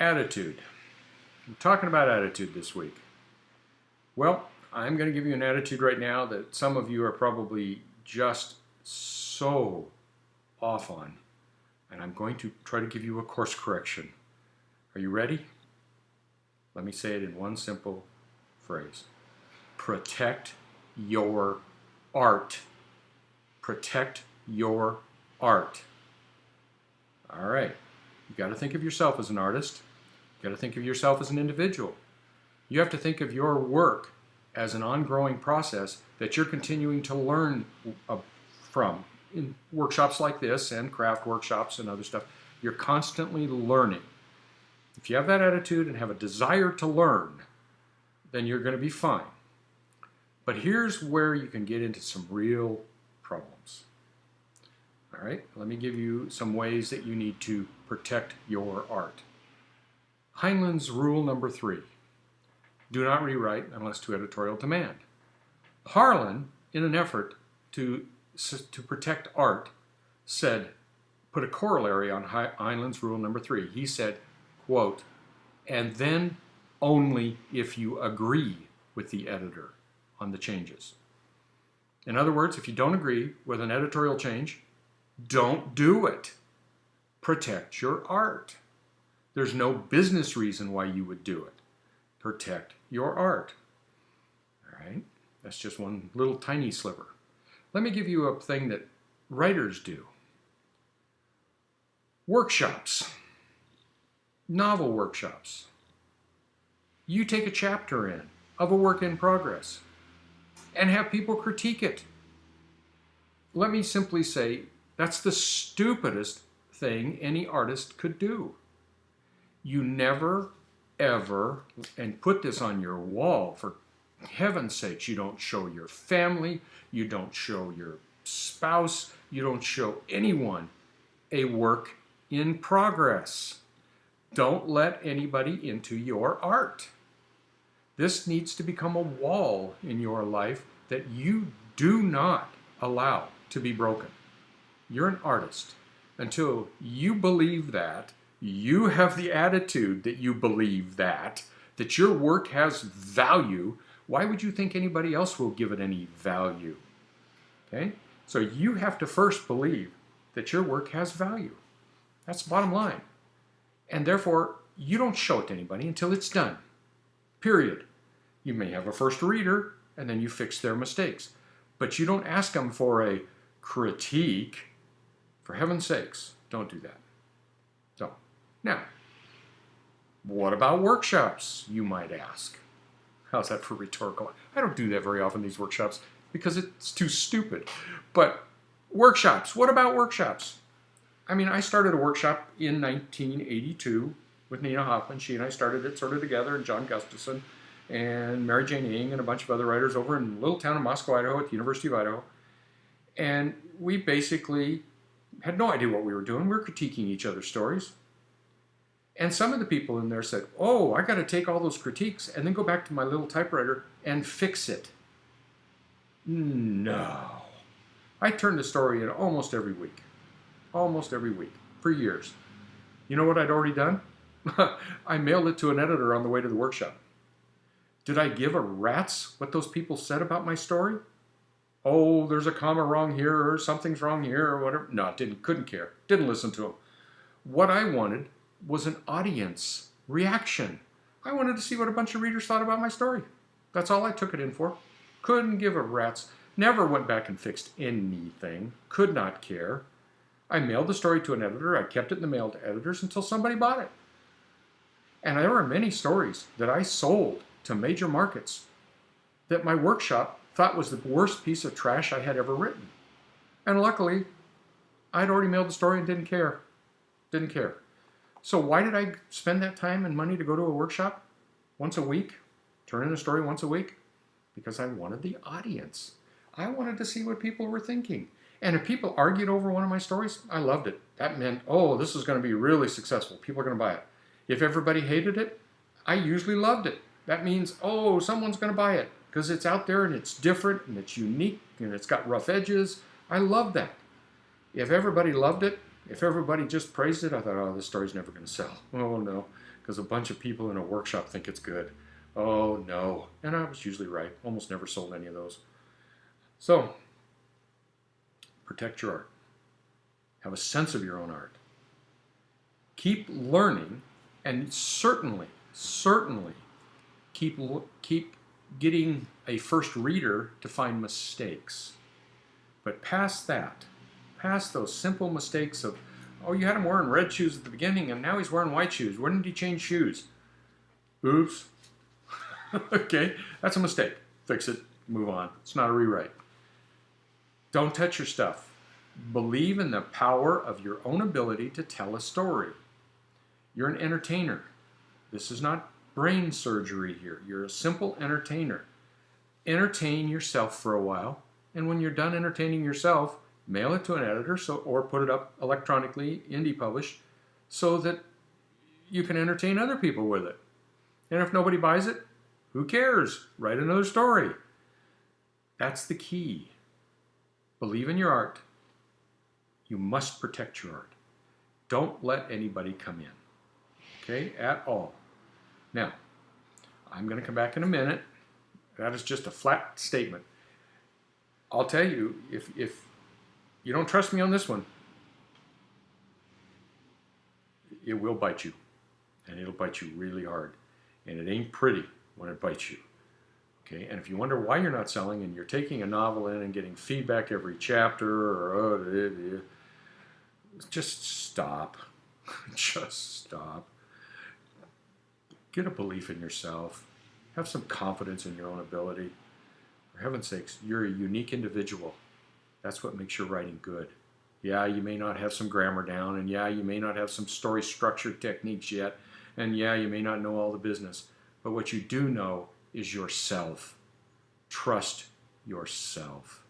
Attitude. I'm talking about attitude this week. Well, I'm going to give you an attitude right now that some of you are probably just so off on. And I'm going to try to give you a course correction. Are you ready? Let me say it in one simple phrase. Protect your art. Protect your art. All right. You got to think of yourself as an artist. You got to think of yourself as an individual. You have to think of your work as an ongoing process that you're continuing to learn from. In workshops like this and craft workshops and other stuff, you're constantly learning. If you have that attitude and have a desire to learn, then you're going to be fine. But here's where you can get into some real problems. All right, let me give you some ways that you need to protect your art. Heinlein's rule number 3. Do not rewrite unless to editorial demand. Harlan, in an effort to protect art, put a corollary on Heinlein's rule number 3. He said, quote, and then only if you agree with the editor on the changes. In other words, if you don't agree with an editorial change, don't do it. Protect your art. There's no business reason why you would do it. Protect your art. All right? That's just one little tiny sliver. Let me give you a thing that writers do. Workshops. Novel workshops. You take a chapter in of a work in progress and have people critique it. Let me simply say, that's the stupidest thing any artist could do. You never, ever, and put this on your wall, for heaven's sakes, you don't show your family, you don't show your spouse, you don't show anyone a work in progress. Don't let anybody into your art. This needs to become a wall in your life that you do not allow to be broken. You're an artist. Until you believe that, you have the attitude that you believe that your work has value, why would you think anybody else will give it any value? Okay? So you have to first believe that your work has value. That's the bottom line. And therefore, you don't show it to anybody until it's done. Period. You may have a first reader, and then you fix their mistakes. But you don't ask them for a critique. For heaven's sakes, don't do that. So, now, what about workshops, you might ask? How's that for rhetorical? I don't do that very often, these workshops, because it's too stupid. But workshops, what about workshops? I mean, I started a workshop in 1982 with Nina Hoffman. She and I started it sort of together, and John Gustafson, and Mary Jane Ing, and a bunch of other writers over in a little town of Moscow, Idaho, at the University of Idaho. And we basically had no idea what we were doing. We were critiquing each other's stories. And some of the people in there said, oh, I got to take all those critiques and then go back to my little typewriter and fix it. No. I turned the story in almost every week. Almost every week. For years. You know what I'd already done? I mailed it to an editor on the way to the workshop. Did I give a rat's what those people said about my story? Oh, there's a comma wrong here, or something's wrong here, or whatever. No, couldn't care. Didn't listen to them. What I wanted was an audience reaction. I wanted to see what a bunch of readers thought about my story. That's all I took it in for. Couldn't give a rat's. Never went back and fixed anything. Could not care. I mailed the story to an editor. I kept it in the mail to editors until somebody bought it. And there were many stories that I sold to major markets that my workshop thought was the worst piece of trash I had ever written. And luckily, I'd already mailed the story and didn't care. Didn't care. So why did I spend that time and money to go to a workshop once a week? Turn in a story once a week? Because I wanted the audience. I wanted to see what people were thinking. And if people argued over one of my stories, I loved it. That meant, oh, this is going to be really successful. People are going to buy it. If everybody hated it, I usually loved it. That means, oh, someone's going to buy it because it's out there and it's different and it's unique and it's got rough edges. I love that. If everybody loved it, if everybody just praised it, I thought, oh, this story's never going to sell. Oh, no. because a bunch of people in a workshop think it's good. Oh no. And I was usually right. Almost never sold any of those. So, protect your art. Have a sense of your own art. Keep learning, and certainly keep getting a first reader to find mistakes. But past that, past those simple mistakes of, oh, you had him wearing red shoes at the beginning and now he's wearing white shoes. When did he change shoes? Oops. Okay, that's a mistake. Fix it, move on. It's not a rewrite. Don't touch your stuff. Believe in the power of your own ability to tell a story. You're an entertainer. This is not brain surgery here. You're a simple entertainer. Entertain yourself for a while, and when you're done entertaining yourself, mail it to an editor or put it up electronically, indie published, so that you can entertain other people with it. And if nobody buys it, who cares? Write another story. That's the key. Believe in your art. You must protect your art. Don't let anybody come in, okay, at all. Now, I'm going to come back in a minute. That is just a flat statement. I'll tell you, if you don't trust me on this one, it will bite you. And it'll bite you really hard. And it ain't pretty when it bites you. Okay? And if you wonder why you're not selling and you're taking a novel in and getting feedback every chapter, or just stop. Just stop. Get a belief in yourself. Have some confidence in your own ability. For heaven's sakes, you're a unique individual. That's what makes your writing good. Yeah, you may not have some grammar down, and yeah, you may not have some story structure techniques yet, and yeah, you may not know all the business, but what you do know is yourself. Trust yourself.